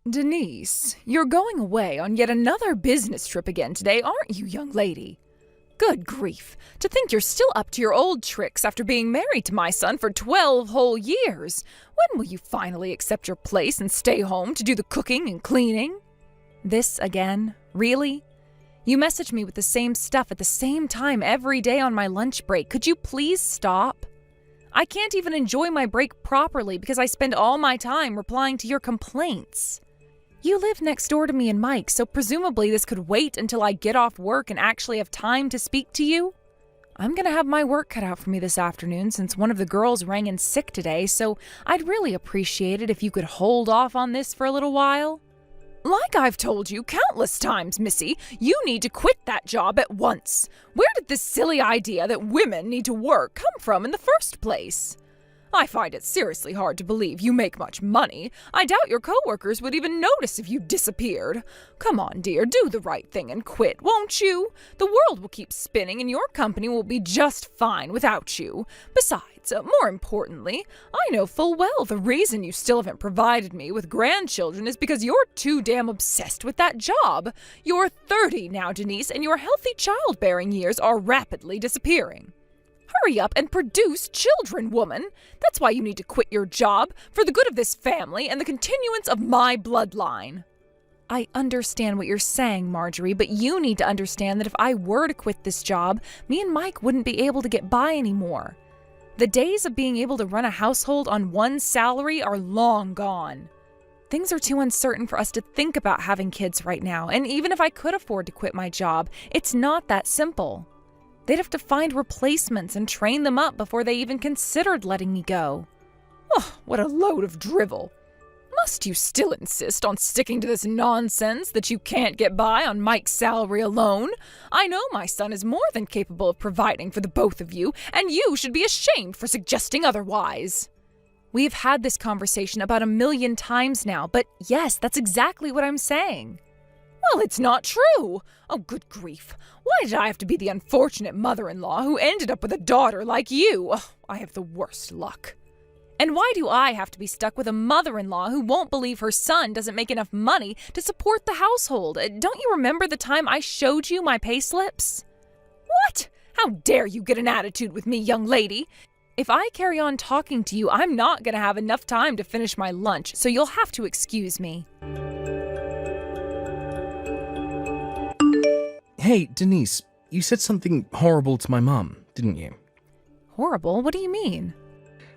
Denise, you're going away on yet another business trip again today, aren't you, young lady? Good grief, to think you're still up to your old tricks after being married to my son for 12 whole years. When will you finally accept your place and stay home to do the cooking and cleaning? This again? Really? You message me with the same stuff at the same time every day on my lunch break. Could you please stop? I can't even enjoy my break properly because I spend all my time replying to your complaints. You live next door to me and Mike, so presumably this could wait until I get off work and actually have time to speak to you. I'm gonna have my work cut out for me this afternoon since one of the girls rang in sick today, so I'd really appreciate it if you could hold off on this for a little while. Like I've told you countless times, Missy, you need to quit that job at once. Where did this silly idea that women need to work come from in the first place? I find it seriously hard to believe you make much money. I doubt your coworkers would even notice if you disappeared. Come on, dear, do the right thing and quit, won't you? The world will keep spinning and your company will be just fine without you. Besides, more importantly, I know full well the reason you still haven't provided me with grandchildren is because you're too damn obsessed with that job. You're 30 now, Denise, and your healthy childbearing years are rapidly disappearing. Hurry up and produce children, woman. That's why you need to quit your job, for the good of this family and the continuance of my bloodline. I understand what you're saying, Marjorie, but you need to understand that if I were to quit this job, me and Mike wouldn't be able to get by anymore. The days of being able to run a household on one salary are long gone. Things are too uncertain for us to think about having kids right now, and even if I could afford to quit my job, it's not that simple. They'd have to find replacements and train them up before they even considered letting me go. Oh, what a load of drivel. Must you still insist on sticking to this nonsense that you can't get by on Mike's salary alone? I know my son is more than capable of providing for the both of you, and you should be ashamed for suggesting otherwise. We've had this conversation about 1,000,000 times now, but yes, that's exactly what I'm saying. Well, it's not true. Oh, good grief. Why did I have to be the unfortunate mother-in-law who ended up with a daughter like you? Oh, I have the worst luck. And why do I have to be stuck with a mother-in-law who won't believe her son doesn't make enough money to support the household? Don't you remember the time I showed you my pay slips? What? How dare you get an attitude with me, young lady? If I carry on talking to you, I'm not going to have enough time to finish my lunch, so you'll have to excuse me. Hey, Denise, you said something horrible to my mum, didn't you? Horrible? What do you mean?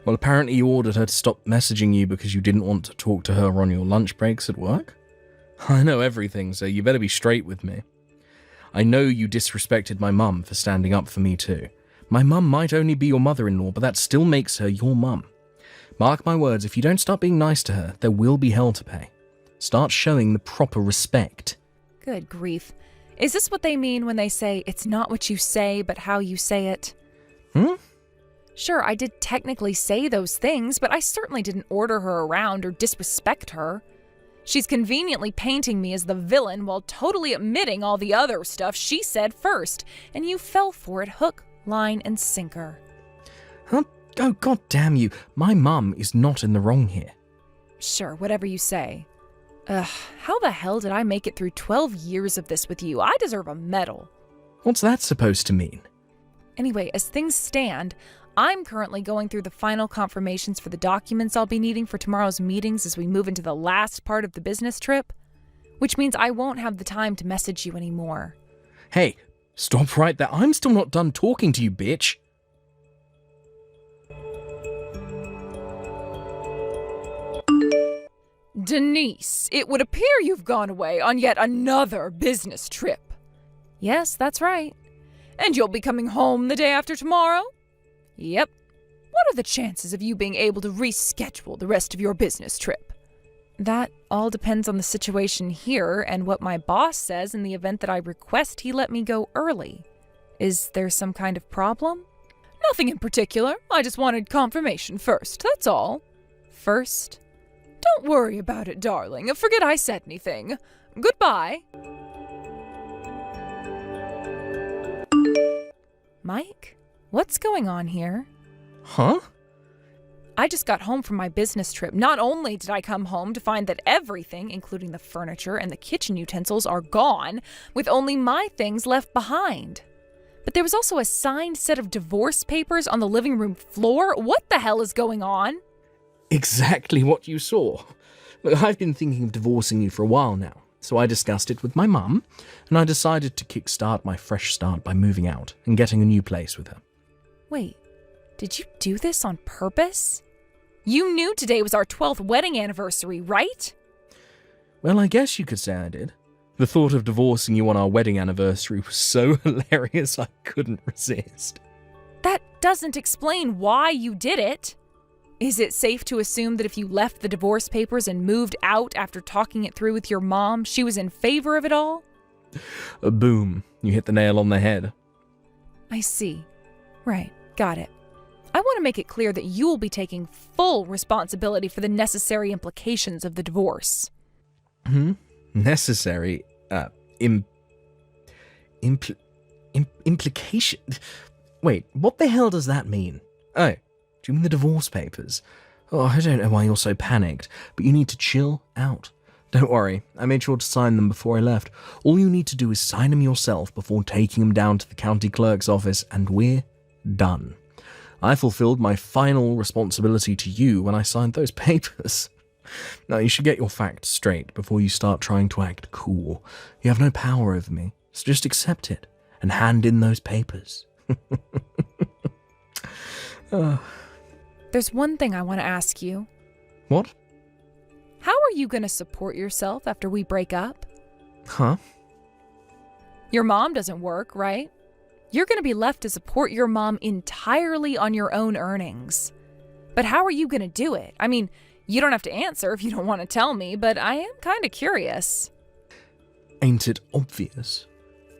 Well, apparently you ordered her to stop messaging you because you didn't want to talk to her on your lunch breaks at work? I know everything, so you better be straight with me. I know you disrespected my mum for standing up for me too. My mum might only be your mother-in-law, but that still makes her your mum. Mark my words, if you don't start being nice to her, there will be hell to pay. Start showing the proper respect. Good grief. Is this what they mean when they say, it's not what you say, but how you say it? Sure, I did technically say those things, but I certainly didn't order her around or disrespect her. She's conveniently painting me as the villain while totally admitting all the other stuff she said first, and you fell for it hook, line, and sinker. Huh? Oh, god damn you. My mum is not in the wrong here. Sure, whatever you say. How the hell did I make it through 12 years of this with you? I deserve a medal. What's that supposed to mean? Anyway, as things stand, I'm currently going through the final confirmations for the documents I'll be needing for tomorrow's meetings as we move into the last part of the business trip, which means I won't have the time to message you anymore. Hey, stop right there. I'm still not done talking to you, bitch. Denise, it would appear you've gone away on yet another business trip. Yes, that's right. And you'll be coming home the day after tomorrow? Yep. What are the chances of you being able to reschedule the rest of your business trip? That all depends on the situation here and what my boss says in the event that I request he let me go early. Is there some kind of problem? Nothing in particular. I just wanted confirmation first, that's all. First? Don't worry about it, darling. Forget I said anything. Goodbye. Mike, what's going on here? Huh? I just got home from my business trip. Not only did I come home to find that everything, including the furniture and the kitchen utensils, are gone, with only my things left behind. But there was also a signed set of divorce papers on the living room floor. What the hell is going on? Exactly what you saw. Look, I've been thinking of divorcing you for a while now, so I discussed it with my mum, and I decided to kickstart my fresh start by moving out and getting a new place with her. Wait, did you do this on purpose? You knew today was our 12th wedding anniversary, right? Well, I guess you could say I did. The thought of divorcing you on our wedding anniversary was so hilarious I couldn't resist. That doesn't explain why you did it. Is it safe to assume that if you left the divorce papers and moved out after talking it through with your mom, she was in favor of it all? Boom, you hit the nail on the head. I see. Right, got it. I want to make it clear that you will be taking full responsibility for the necessary implications of the divorce. Necessary? Implication? Wait, what the hell does that mean? Oh, do you mean the divorce papers? Oh, I don't know why you're so panicked, but you need to chill out. Don't worry, I made sure to sign them before I left. All you need to do is sign them yourself before taking them down to the county clerk's office, and we're done. I fulfilled my final responsibility to you when I signed those papers. Now, you should get your facts straight before you start trying to act cool. You have no power over me, so just accept it and hand in those papers. There's one thing I want to ask you. What? How are you going to support yourself after we break up? Huh? Your mom doesn't work, right? You're going to be left to support your mom entirely on your own earnings. But how are you going to do it? I mean, you don't have to answer if you don't want to tell me, but I am kind of curious. Ain't it obvious?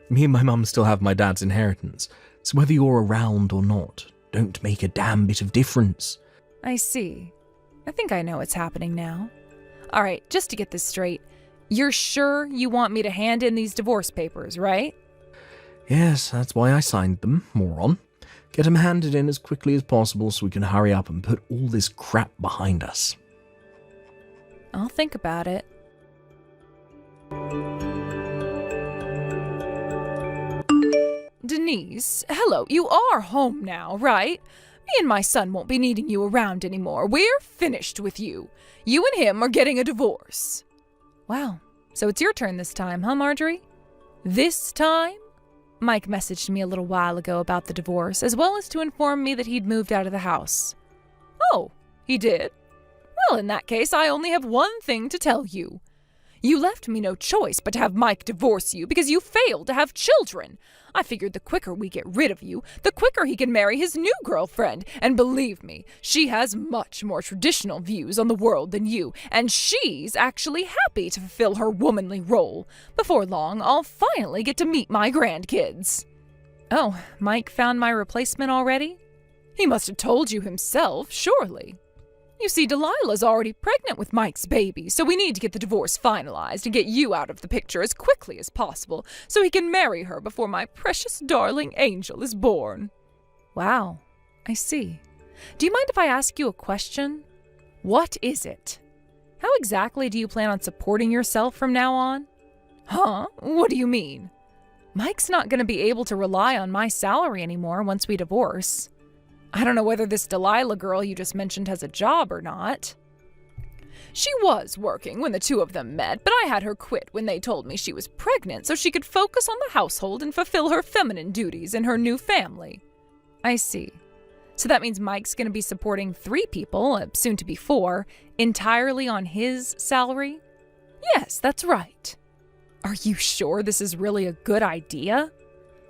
Me and my mum still have my dad's inheritance, so whether you're around or not, don't make a damn bit of difference. I see. I think I know what's happening now. All right, just to get this straight, you're sure you want me to hand in these divorce papers, right? Yes, that's why I signed them, moron. Get them handed in as quickly as possible so we can hurry up and put all this crap behind us. I'll think about it. Denise, hello, you are home now, right? Me and my son won't be needing you around anymore. We're finished with you. You and him are getting a divorce. Wow, so it's your turn this time, huh, Marjorie? This time? Mike messaged me a little while ago about the divorce, as well as to inform me that he'd moved out of the house. Oh, he did? Well, in that case, I only have one thing to tell you. You left me no choice but to have Mike divorce you because you failed to have children. I figured the quicker we get rid of you, the quicker he can marry his new girlfriend. And believe me, she has much more traditional views on the world than you, and she's actually happy to fulfill her womanly role. Before long, I'll finally get to meet my grandkids. Oh, Mike found my replacement already? He must have told you himself, surely. You see, Delilah's already pregnant with Mike's baby, so we need to get the divorce finalized and get you out of the picture as quickly as possible so he can marry her before my precious darling angel is born. Wow, I see. Do you mind if I ask you a question? What is it? How exactly do you plan on supporting yourself from now on? Huh? What do you mean? Mike's not going to be able to rely on my salary anymore once we divorce. I don't know whether this Delilah girl you just mentioned has a job or not. She was working when the two of them met, but I had her quit when they told me she was pregnant so she could focus on the household and fulfill her feminine duties in her new family. I see. So that means Mike's going to be supporting 3 people, soon to be 4, entirely on his salary? Yes, that's right. Are you sure this is really a good idea?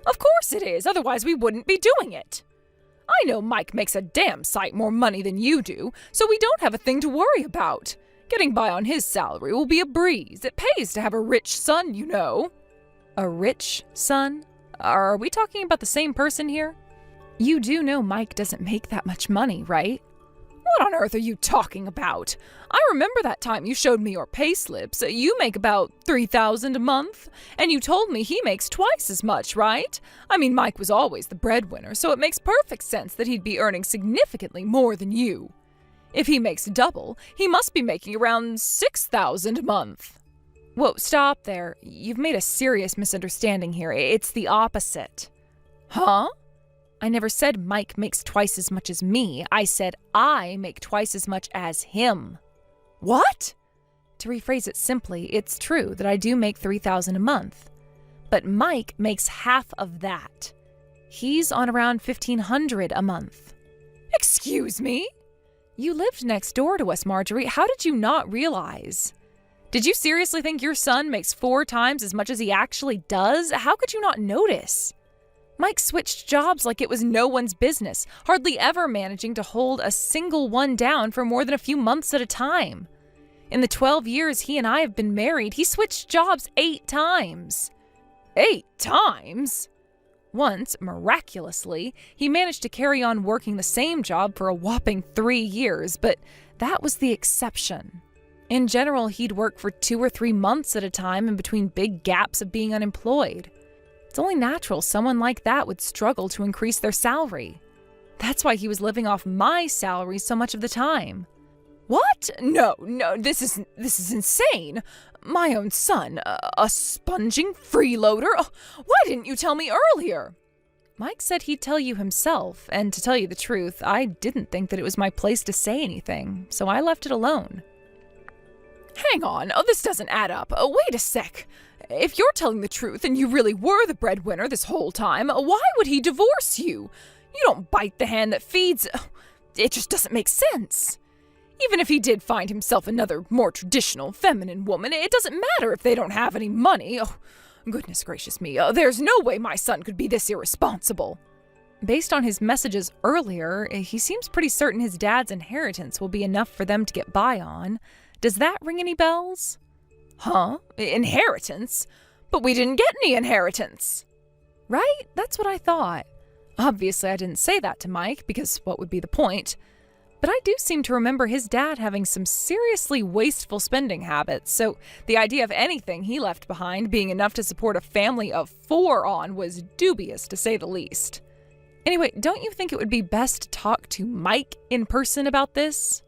Of course it is, otherwise we wouldn't be doing it. I know Mike makes a damn sight more money than you do, so we don't have a thing to worry about. Getting by on his salary will be a breeze. It pays to have a rich son, you know. A rich son? Are we talking about the same person here? You do know Mike doesn't make that much money, right? What on earth are you talking about? I remember that time you showed me your payslips. You make about $3,000 a month, and you told me he makes twice as much, right? I mean, Mike was always the breadwinner, so it makes perfect sense that he'd be earning significantly more than you. If he makes double, he must be making around $6,000 a month. Whoa, stop there. You've made a serious misunderstanding here. It's the opposite. Huh? I never said Mike makes twice as much as me. I said I make twice as much as him. What? To rephrase it simply, it's true that I do make $3,000 a month. But Mike makes half of that. He's on around $1,500 a month. Excuse me? You lived next door to us, Marjorie. How did you not realize? Did you seriously think your son makes 4 times as much as he actually does? How could you not notice? Mike switched jobs like it was no one's business, hardly ever managing to hold a single one down for more than a few months at a time. In the 12 years he and I have been married, he switched jobs 8 times. 8 times? Once, miraculously, he managed to carry on working the same job for a whopping 3 years, but that was the exception. In general, he'd work for 2 or 3 months at a time in between big gaps of being unemployed. It's only natural someone like that would struggle to increase their salary. That's why he was living off my salary so much of the time. What? No, this is insane. My own son, a sponging freeloader? Oh, why didn't you tell me earlier? Mike said he'd tell you himself, and to tell you the truth, I didn't think that it was my place to say anything, so I left it alone. Hang on, this doesn't add up. Wait a sec. If you're telling the truth and you really were the breadwinner this whole time, why would he divorce you? You don't bite the hand that feeds. It just doesn't make sense. Even if he did find himself another more traditional feminine woman, it doesn't matter if they don't have any money. Oh, goodness gracious me, there's no way my son could be this irresponsible. Based on his messages earlier, he seems pretty certain his dad's inheritance will be enough for them to get by on. Does that ring any bells? Huh? Inheritance? But we didn't get any inheritance. Right? That's what I thought. Obviously, I didn't say that to Mike, because what would be the point? But I do seem to remember his dad having some seriously wasteful spending habits, so the idea of anything he left behind being enough to support a family of 4 on was dubious, to say the least. Anyway, don't you think it would be best to talk to Mike in person about this?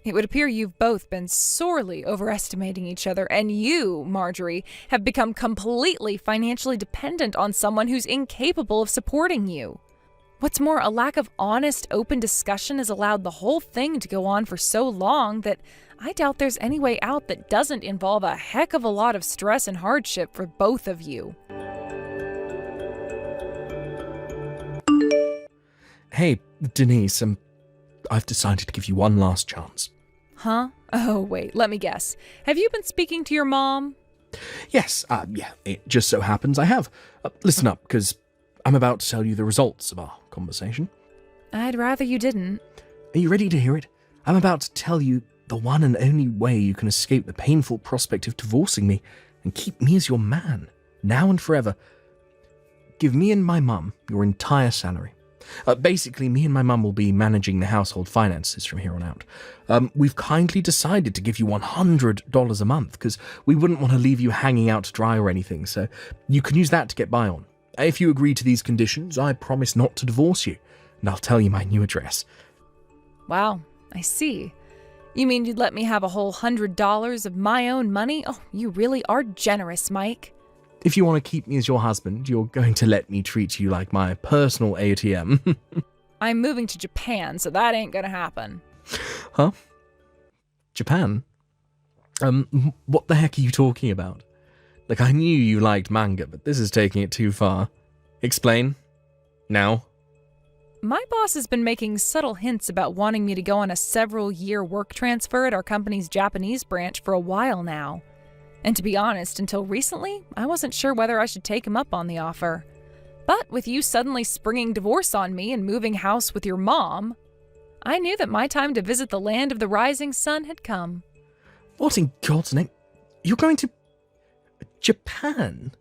It would appear you've both been sorely overestimating each other, and you, Marjorie, have become completely financially dependent on someone who's incapable of supporting you. What's more, a lack of honest, open discussion has allowed the whole thing to go on for so long that I doubt there's any way out that doesn't involve a heck of a lot of stress and hardship for both of you. Hey, Denise, I've decided to give you one last chance. Huh? Oh, wait, let me guess. Have you been speaking to your mom? Yes, yeah, it just so happens I have. Listen up, because I'm about to tell you the results of our conversation. I'd rather you didn't. Are you ready to hear it? I'm about to tell you the one and only way you can escape the painful prospect of divorcing me and keep me as your man, now and forever. Give me and my mum your entire salary. Basically, me and my mum will be managing the household finances from here on out. We've kindly decided to give you $100 a month because we wouldn't want to leave you hanging out to dry or anything, so you can use that to get by on. If you agree to these conditions, I promise not to divorce you, and I'll tell you my new address. Wow, I see. You mean you'd let me have a whole $100 of my own money? Oh, you really are generous, Mike. If you want to keep me as your husband, you're going to let me treat you like my personal ATM. I'm moving to Japan, so that ain't gonna happen. Huh? Japan? What the heck are you talking about? Like, I knew you liked manga, but this is taking it too far. Explain. Now. My boss has been making subtle hints about wanting me to go on a several-year work transfer at our company's Japanese branch for a while now. And to be honest, until recently, I wasn't sure whether I should take him up on the offer. But with you suddenly springing divorce on me and moving house with your mom, I knew that my time to visit the land of the rising sun had come. What in God's name? You're going to Japan?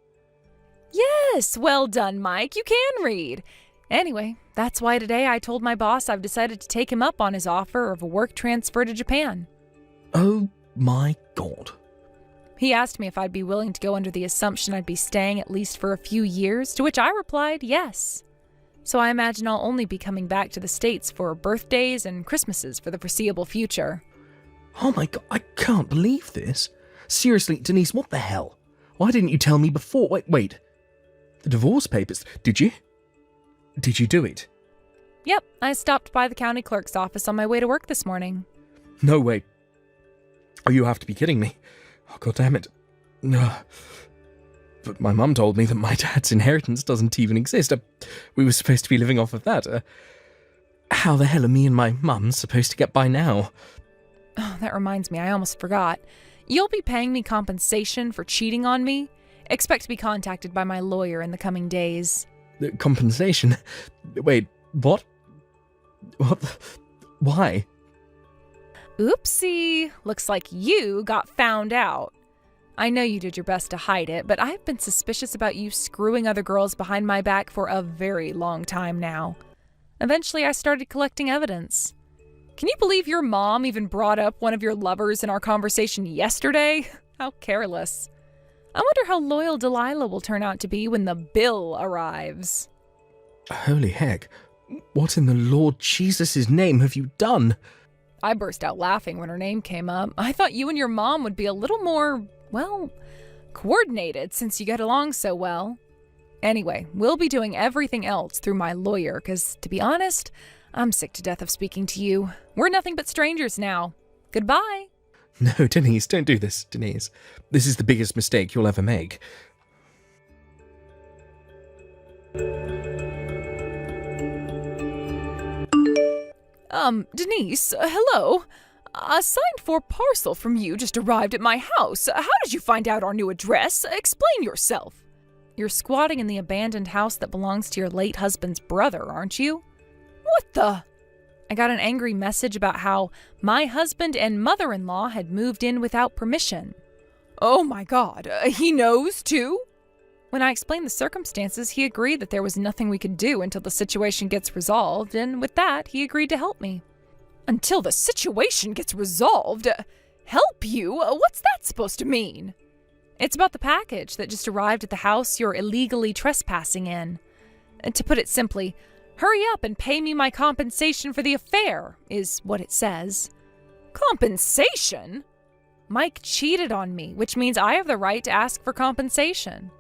Yes, well done, Mike. You can read. Anyway, that's why today I told my boss I've decided to take him up on his offer of a work transfer to Japan. Oh my God. He asked me if I'd be willing to go under the assumption I'd be staying at least for a few years, to which I replied yes. So I imagine I'll only be coming back to the States for birthdays and Christmases for the foreseeable future. Oh my god, I can't believe this. Seriously, Denise, what the hell? Why didn't you tell me before? Wait. The divorce papers, did you? Did you do it? Yep, I stopped by the county clerk's office on my way to work this morning. No way. Oh, you have to be kidding me. Oh, god damn it. No. But my mum told me that my dad's inheritance doesn't even exist. We were supposed to be living off of that. How the hell are me and my mum supposed to get by now? Oh, that reminds me, I almost forgot. You'll be paying me compensation for cheating on me. Expect to be contacted by my lawyer in the coming days. Compensation? Wait, what? What? Why? Oopsie. Looks like you got found out. I know you did your best to hide it, but I've been suspicious about you screwing other girls behind my back for a very long time now. Eventually, I started collecting evidence. Can you believe your mom even brought up one of your lovers in our conversation yesterday? How careless. I wonder how loyal Delilah will turn out to be when the bill arrives. Holy heck. What in the Lord Jesus' name have you done? I burst out laughing when her name came up. I thought you and your mom would be a little more, well, coordinated since you get along so well. Anyway, we'll be doing everything else through my lawyer, because, to be honest, I'm sick to death of speaking to you. We're nothing but strangers now. Goodbye. No, Denise, don't do this, Denise. This is the biggest mistake you'll ever make. Denise, hello? A signed-for parcel from you just arrived at my house. How did you find out our new address? Explain yourself. You're squatting in the abandoned house that belongs to your late husband's brother, aren't you? What the? I got an angry message about how my husband and mother-in-law had moved in without permission. Oh my god, he knows too? When I explained the circumstances, he agreed that there was nothing we could do until the situation gets resolved, and with that, he agreed to help me. Until the situation gets resolved? Help you? What's that supposed to mean? It's about the package that just arrived at the house you're illegally trespassing in. To put it simply, hurry up and pay me my compensation for the affair, is what it says. Compensation? Mike cheated on me, which means I have the right to ask for compensation.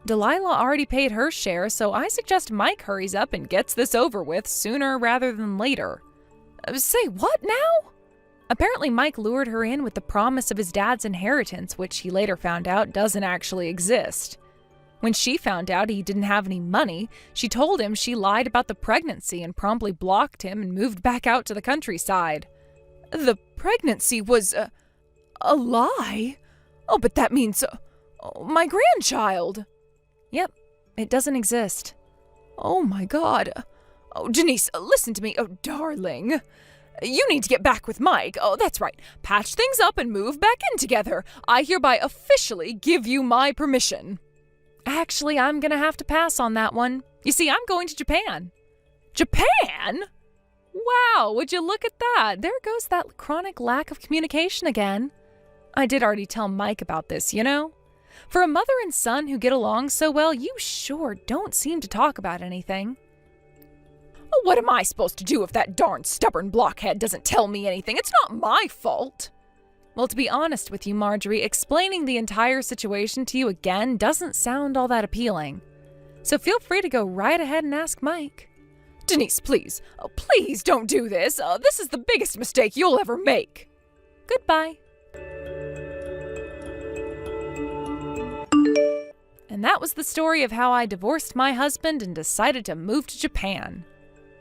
Delilah already paid her share, so I suggest Mike hurries up and gets this over with sooner rather than later. Say what now? Apparently Mike lured her in with the promise of his dad's inheritance, which he later found out doesn't actually exist. When she found out he didn't have any money, she told him she lied about the pregnancy and promptly blocked him and moved back out to the countryside. The pregnancy was a lie? Oh, but that means my grandchild. Yep, it doesn't exist. Oh my god. Oh, Denise, listen to me. Oh, darling. You need to get back with Mike. Oh, that's right. Patch things up and move back in together. I hereby officially give you my permission. Actually, I'm gonna have to pass on that one. You see, I'm going to Japan. Japan? Wow, would you look at that? There goes that chronic lack of communication again. I did already tell Mike about this, you know? For a mother and son who get along so well, you sure don't seem to talk about anything. What am I supposed to do if that darn stubborn blockhead doesn't tell me anything? It's not my fault. Well, to be honest with you, Marjorie, explaining the entire situation to you again doesn't sound all that appealing. So feel free to go right ahead and ask Mike. Denise, please. Oh, please don't do this. This is the biggest mistake you'll ever make. Goodbye. And that was the story of how I divorced my husband and decided to move to Japan.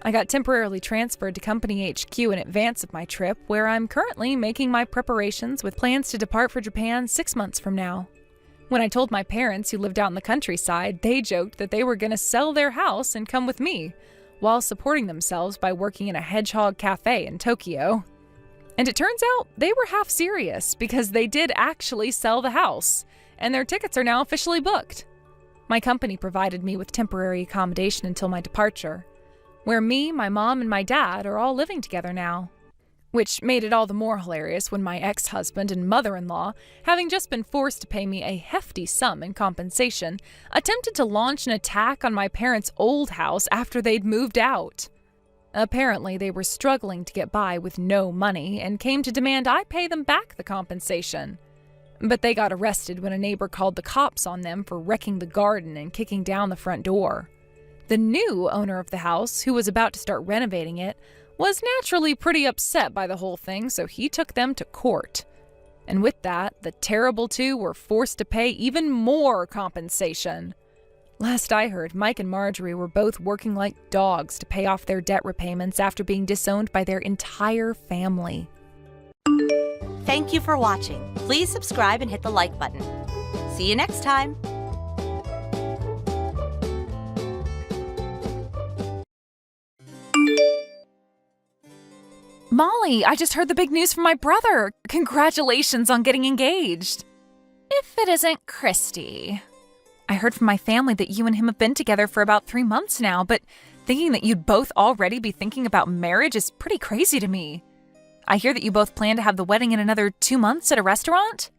I got temporarily transferred to Company HQ in advance of my trip, where I'm currently making my preparations with plans to depart for Japan 6 months from now. When I told my parents, who lived out in the countryside, they joked that they were going to sell their house and come with me, while supporting themselves by working in a hedgehog cafe in Tokyo. And it turns out they were half serious, because they did actually sell the house, and their tickets are now officially booked. My company provided me with temporary accommodation until my departure, where me, my mom, and my dad are all living together now. which made it all the more hilarious when my ex-husband and mother-in-law, having just been forced to pay me a hefty sum in compensation, attempted to launch an attack on my parents' old house after they'd moved out. Apparently, they were struggling to get by with no money and came to demand I pay them back the compensation. But they got arrested when a neighbor called the cops on them for wrecking the garden and kicking down the front door. The new owner of the house, who was about to start renovating it, was naturally pretty upset by the whole thing, so he took them to court. And with that, the terrible two were forced to pay even more compensation. Last I heard, Mike and Marjorie were both working like dogs to pay off their debt repayments after being disowned by their entire family. Thank you for watching. Please subscribe and hit the like button. See you next time. Molly, I just heard the big news from my brother. Congratulations on getting engaged. If it isn't Christy. I heard from my family that you and him have been together for about 3 months now, but thinking that you'd both already be thinking about marriage is pretty crazy to me. I hear that you both plan to have the wedding in another 2 months at a restaurant?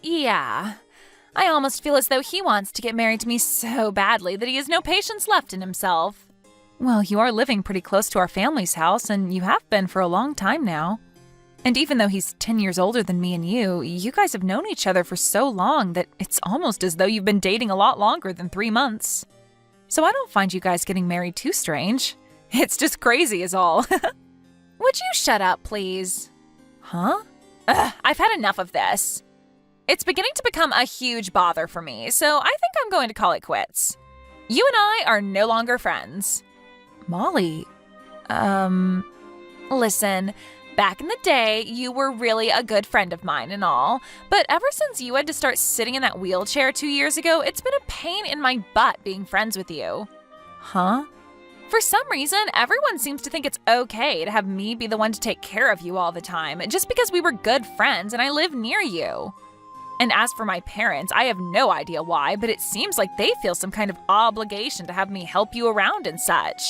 Yeah. I almost feel as though he wants to get married to me so badly that he has no patience left in himself. Well, you are living pretty close to our family's house, and you have been for a long time now. And even though he's 10 years older than me and you guys have known each other for so long that it's almost as though you've been dating a lot longer than 3 months. So I don't find you guys getting married too strange. It's just crazy is all. Would you shut up, please? Huh? I've had enough of this. It's beginning to become a huge bother for me, so I think I'm going to call it quits. You and I are no longer friends. Molly, listen, back in the day, you were really a good friend of mine and all, but ever since you had to start sitting in that wheelchair 2 years ago, it's been a pain in my butt being friends with you. Huh? For some reason, everyone seems to think it's okay to have me be the one to take care of you all the time, just because we were good friends and I live near you. And as for my parents, I have no idea why, but it seems like they feel some kind of obligation to have me help you around and such.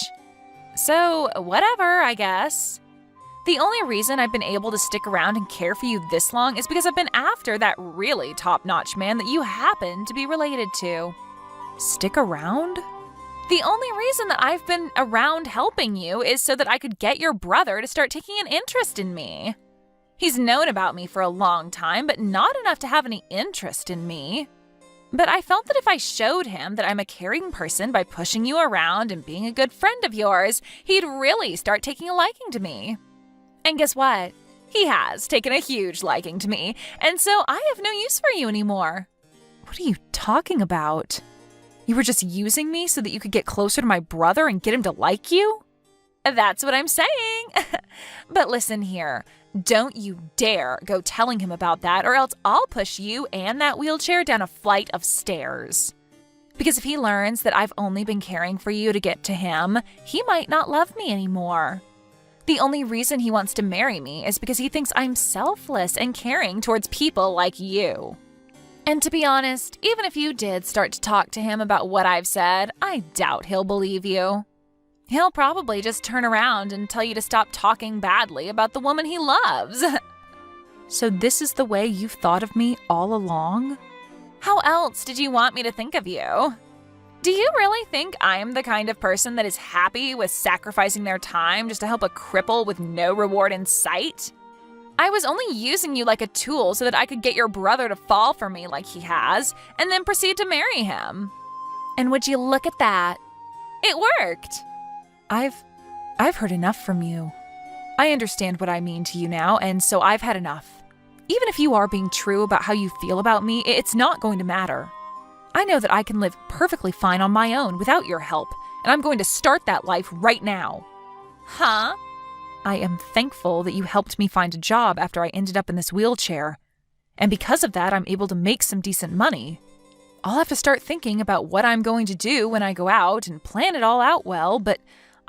So, whatever, I guess. The only reason I've been able to stick around and care for you this long is because I've been after that really top-notch man that you happen to be related to. Stick around? The only reason that I've been around helping you is so that I could get your brother to start taking an interest in me. He's known about me for a long time, but not enough to have any interest in me. But I felt that if I showed him that I'm a caring person by pushing you around and being a good friend of yours, he'd really start taking a liking to me. And guess what? He has taken a huge liking to me, and so I have no use for you anymore. What are you talking about? You were just using me so that you could get closer to my brother and get him to like you? That's what I'm saying. But listen here. Don't you dare go telling him about that, or else I'll push you and that wheelchair down a flight of stairs. Because if he learns that I've only been caring for you to get to him, he might not love me anymore. The only reason he wants to marry me is because he thinks I'm selfless and caring towards people like you. And to be honest, even if you did start to talk to him about what I've said, I doubt he'll believe you. He'll probably just turn around and tell you to stop talking badly about the woman he loves. So this is the way you've thought of me all along? How else did you want me to think of you? Do you really think I'm the kind of person that is happy with sacrificing their time just to help a cripple with no reward in sight? I was only using you like a tool so that I could get your brother to fall for me like he has, and then proceed to marry him. And would you look at that? It worked. I've heard enough from you. I understand what I mean to you now, and so I've had enough. Even if you are being true about how you feel about me, it's not going to matter. I know that I can live perfectly fine on my own without your help, and I'm going to start that life right now. Huh? I am thankful that you helped me find a job after I ended up in this wheelchair. And because of that, I'm able to make some decent money. I'll have to start thinking about what I'm going to do when I go out and plan it all out well, but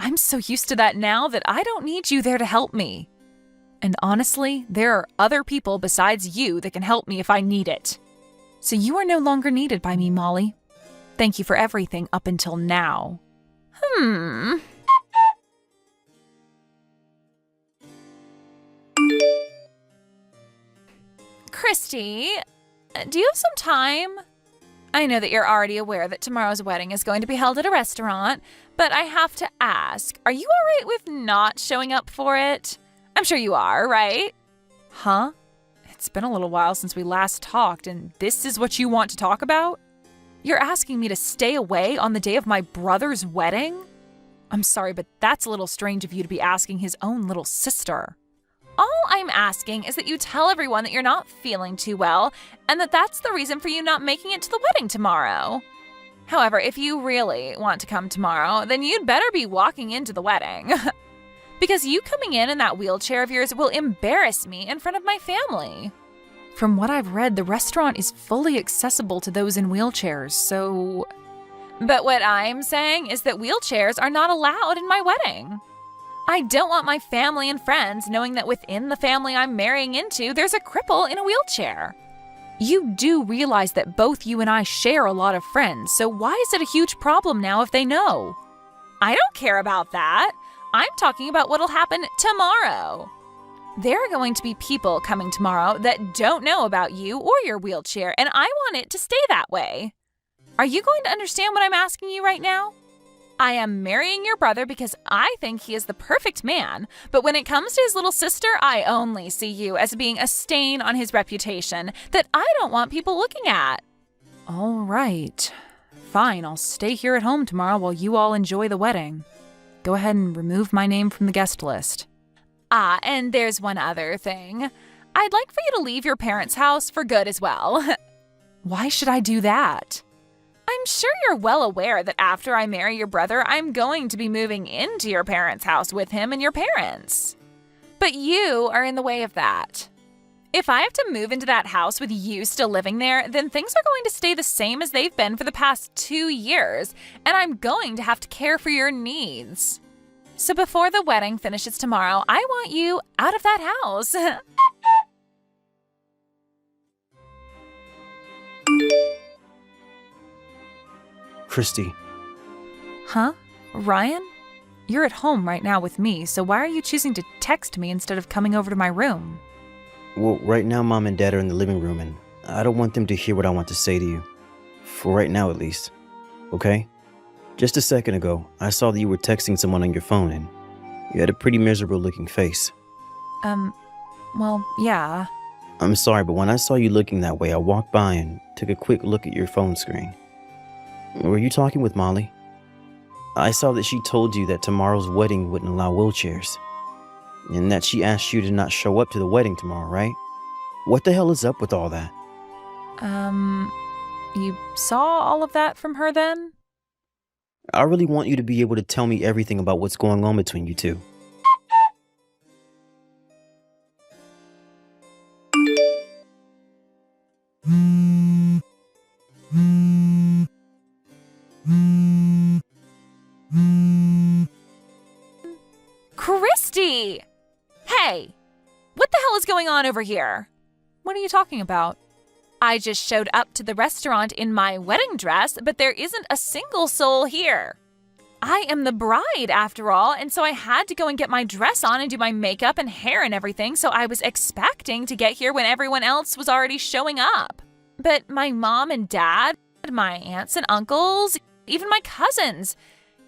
I'm so used to that now that I don't need you there to help me. And honestly, there are other people besides you that can help me if I need it. So you are no longer needed by me, Molly. Thank you for everything up until now. Christy, do you have some time? I know that you're already aware that tomorrow's wedding is going to be held at a restaurant, but I have to ask, are you all right with not showing up for it? I'm sure you are, right? Huh? It's been a little while since we last talked, and this is what you want to talk about? You're asking me to stay away on the day of my brother's wedding? I'm sorry, but that's a little strange of you to be asking his own little sister. All I'm asking is that you tell everyone that you're not feeling too well, and that that's the reason for you not making it to the wedding tomorrow. However, if you really want to come tomorrow, then you'd better be walking into the wedding. Because you coming in that wheelchair of yours will embarrass me in front of my family. From what I've read, the restaurant is fully accessible to those in wheelchairs, so... But what I'm saying is that wheelchairs are not allowed in my wedding. I don't want my family and friends knowing that within the family I'm marrying into, there's a cripple in a wheelchair. You do realize that both you and I share a lot of friends, so why is it a huge problem now if they know? I don't care about that. I'm talking about what'll happen tomorrow. There are going to be people coming tomorrow that don't know about you or your wheelchair, and I want it to stay that way. Are you going to understand what I'm asking you right now? I am marrying your brother because I think he is the perfect man, but when it comes to his little sister, I only see you as being a stain on his reputation that I don't want people looking at. All right. Fine, I'll stay here at home tomorrow while you all enjoy the wedding. Go ahead and remove my name from the guest list. And there's one other thing. I'd like for you to leave your parents' house for good as well. Why should I do that? I'm sure you're well aware that after I marry your brother, I'm going to be moving into your parents' house with him and your parents. But you are in the way of that. If I have to move into that house with you still living there, then things are going to stay the same as they've been for the past 2 years, and I'm going to have to care for your needs. So before the wedding finishes tomorrow, I want you out of that house. Christy. Huh? Ryan? You're at home right now with me, so why are you choosing to text me instead of coming over to my room? Well, right now Mom and Dad are in the living room, and I don't want them to hear what I want to say to you. For right now, at least. Okay? Just a second ago, I saw that you were texting someone on your phone, and you had a pretty miserable looking face. Well, yeah. I'm sorry, but when I saw you looking that way, I walked by and took a quick look at your phone screen. Were you talking with Molly? I saw that she told you that tomorrow's wedding wouldn't allow wheelchairs. And that she asked you to not show up to the wedding tomorrow, right? What the hell is up with all that? You saw all of that from her then? I really want you to be able to tell me everything about what's going on between you two. Christy! Hey! What the hell is going on over here? What are you talking about? I just showed up to the restaurant in my wedding dress, but there isn't a single soul here. I am the bride, after all, and so I had to go and get my dress on and do my makeup and hair and everything, so I was expecting to get here when everyone else was already showing up. But my mom and dad, my aunts and uncles, even my cousins,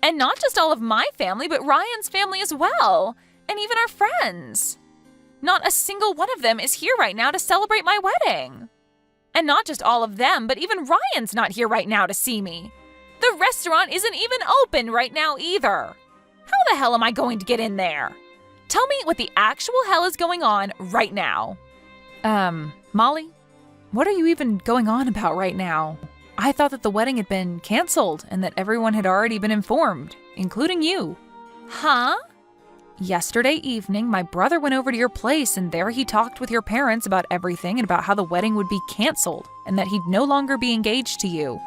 and not just all of my family, but Ryan's family as well, and even our friends. Not a single one of them is here right now to celebrate my wedding. And not just all of them, but even Ryan's not here right now to see me. The restaurant isn't even open right now either. How the hell am I going to get in there? Tell me what the actual hell is going on right now. Molly, what are you even going on about right now? I thought that the wedding had been canceled and that everyone had already been informed, including you. Huh? Yesterday evening, my brother went over to your place and there he talked with your parents about everything and about how the wedding would be canceled and that he'd no longer be engaged to you.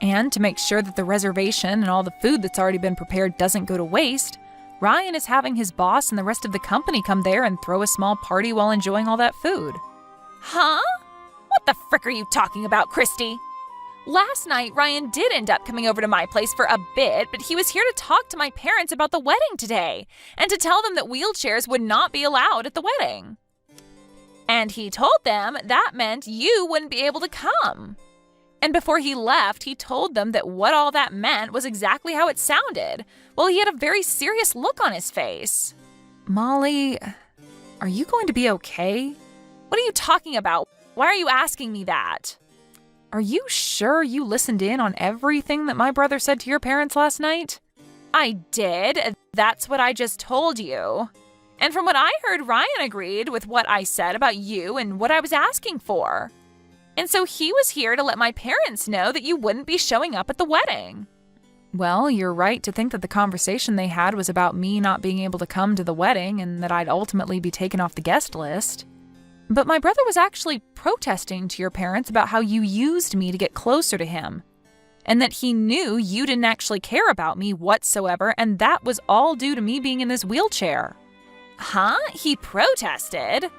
And to make sure that the reservation and all the food that's already been prepared doesn't go to waste, Ryan is having his boss and the rest of the company come there and throw a small party while enjoying all that food. Huh? What the frick are you talking about, Christy? Last night, Ryan did end up coming over to my place for a bit, but he was here to talk to my parents about the wedding today and to tell them that wheelchairs would not be allowed at the wedding. And he told them that meant you wouldn't be able to come. And before he left, he told them that what all that meant was exactly how it sounded. Well, he had a very serious look on his face. Molly, are you going to be okay? What are you talking about? Why are you asking me that? Are you sure you listened in on everything that my brother said to your parents last night? I did. That's what I just told you. And from what I heard, Ryan agreed with what I said about you and what I was asking for. And so he was here to let my parents know that you wouldn't be showing up at the wedding. Well, you're right to think that the conversation they had was about me not being able to come to the wedding and that I'd ultimately be taken off the guest list. But my brother was actually protesting to your parents about how you used me to get closer to him, and that he knew you didn't actually care about me whatsoever, and that was all due to me being in this wheelchair. Huh? He protested?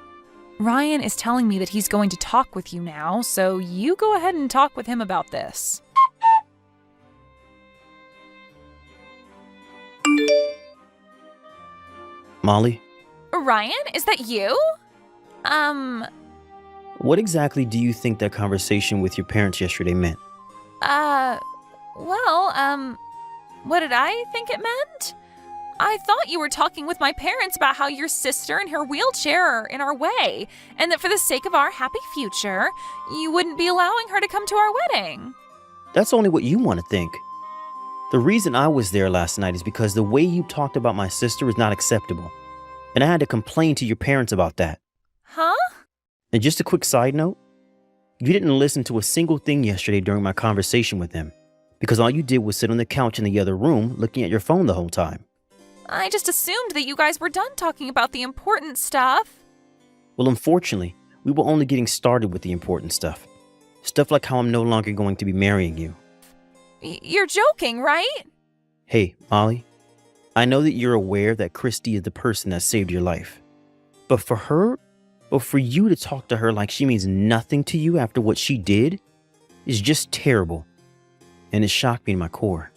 Ryan is telling me that he's going to talk with you now, so you go ahead and talk with him about this. Molly? Ryan, is that you? What exactly do you think that conversation with your parents yesterday meant? What did I think it meant? I thought you were talking with my parents about how your sister and her wheelchair are in our way, and that for the sake of our happy future, you wouldn't be allowing her to come to our wedding. That's only what you want to think. The reason I was there last night is because the way you talked about my sister is not acceptable, and I had to complain to your parents about that. Huh? And just a quick side note, you didn't listen to a single thing yesterday during my conversation with them, because all you did was sit on the couch in the other room looking at your phone the whole time. I just assumed that you guys were done talking about the important stuff. Well, unfortunately, we were only getting started with the important stuff. Stuff like how I'm no longer going to be marrying you. You're joking, right? Hey, Molly, I know that you're aware that Christy is the person that saved your life. But for you to talk to her like she means nothing to you after what she did is just terrible. And it shocked me to my core.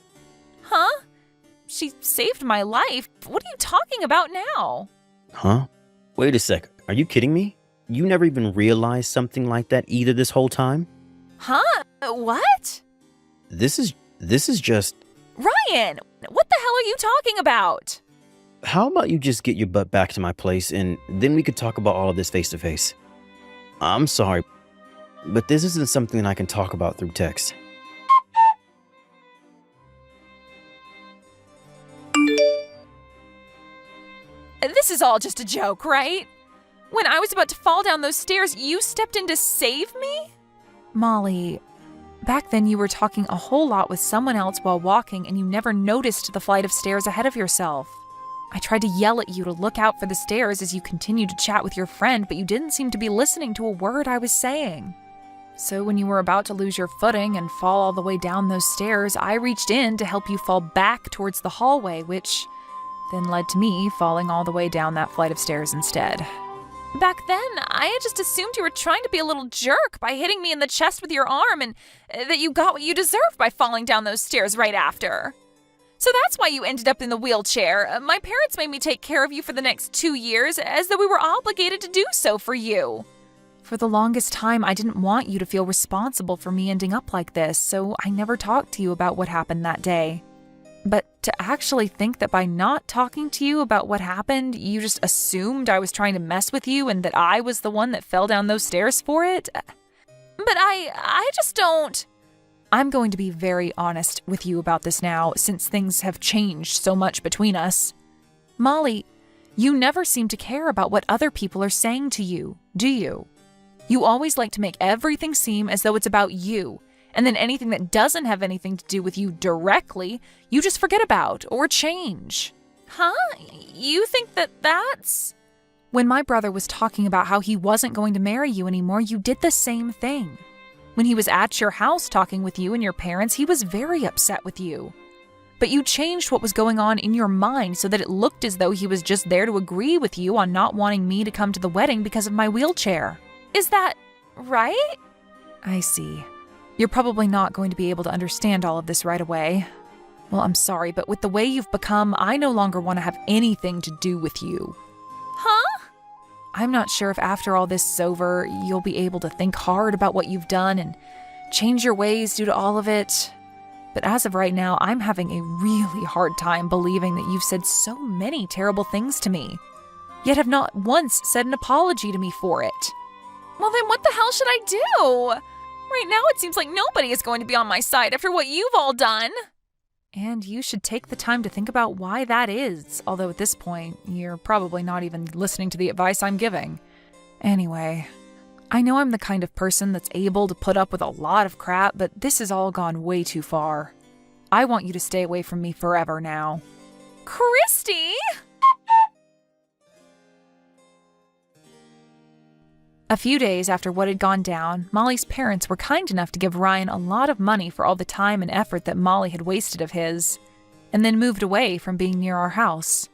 Huh? She saved my life. What are you talking about now? Huh? Wait a sec. Are you kidding me? You never even realized something like that either this whole time? Huh? What? This is just... Ryan, what the hell are you talking about? How about you just get your butt back to my place and then we could talk about all of this face to face? I'm sorry, but this isn't something I can talk about through text. This is all just a joke, right? When I was about to fall down those stairs, you stepped in to save me? Molly, back then you were talking a whole lot with someone else while walking and you never noticed the flight of stairs ahead of yourself. I tried to yell at you to look out for the stairs as you continued to chat with your friend, but you didn't seem to be listening to a word I was saying. So when you were about to lose your footing and fall all the way down those stairs, I reached in to help you fall back towards the hallway, which then led to me falling all the way down that flight of stairs instead. Back then, I had just assumed you were trying to be a little jerk by hitting me in the chest with your arm and that you got what you deserved by falling down those stairs right after. So that's why you ended up in the wheelchair. My parents made me take care of you for the next 2 years, as though we were obligated to do so for you. For the longest time, I didn't want you to feel responsible for me ending up like this, so I never talked to you about what happened that day. But to actually think that by not talking to you about what happened, you just assumed I was trying to mess with you and that I was the one that fell down those stairs for it? But I just don't... I'm going to be very honest with you about this now, since things have changed so much between us. Molly, you never seem to care about what other people are saying to you, do you? You always like to make everything seem as though it's about you, and then anything that doesn't have anything to do with you directly, you just forget about or change. Huh? You think that's... When my brother was talking about how he wasn't going to marry you anymore, you did the same thing. When he was at your house talking with you and your parents, he was very upset with you. But you changed what was going on in your mind so that it looked as though he was just there to agree with you on not wanting me to come to the wedding because of my wheelchair. Is that right? I see. You're probably not going to be able to understand all of this right away. Well, I'm sorry, but with the way you've become, I no longer want to have anything to do with you. Huh? I'm not sure if after all this is over, you'll be able to think hard about what you've done and change your ways due to all of it. But as of right now, I'm having a really hard time believing that you've said so many terrible things to me, yet have not once said an apology to me for it. Well, then what the hell should I do? Right now, it seems like nobody is going to be on my side after what you've all done. And you should take the time to think about why that is, although at this point, you're probably not even listening to the advice I'm giving. Anyway, I know I'm the kind of person that's able to put up with a lot of crap, but this has all gone way too far. I want you to stay away from me forever now. Christy! A few days after what had gone down, Molly's parents were kind enough to give Ryan a lot of money for all the time and effort that Molly had wasted of his, and then moved away from being near our house.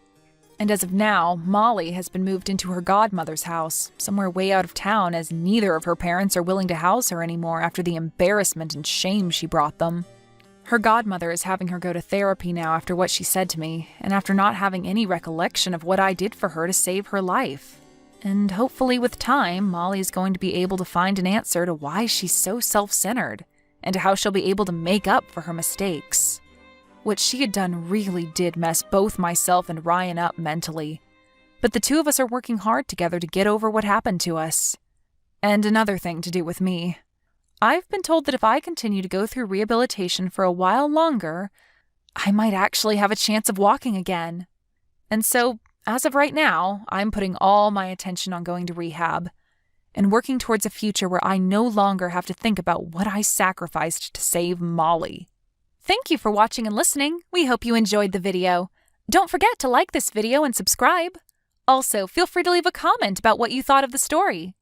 And as of now, Molly has been moved into her godmother's house, somewhere way out of town, as neither of her parents are willing to house her anymore after the embarrassment and shame she brought them. Her godmother is having her go to therapy now after what she said to me, and after not having any recollection of what I did for her to save her life. And hopefully with time, Molly is going to be able to find an answer to why she's so self-centered, and to how she'll be able to make up for her mistakes. What she had done really did mess both myself and Ryan up mentally. But the two of us are working hard together to get over what happened to us. And another thing to do with me. I've been told that if I continue to go through rehabilitation for a while longer, I might actually have a chance of walking again. And so, as of right now, I'm putting all my attention on going to rehab and working towards a future where I no longer have to think about what I sacrificed to save Molly. Thank you for watching and listening. We hope you enjoyed the video. Don't forget to like this video and subscribe. Also, feel free to leave a comment about what you thought of the story.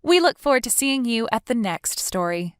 We look forward to seeing you at the next story.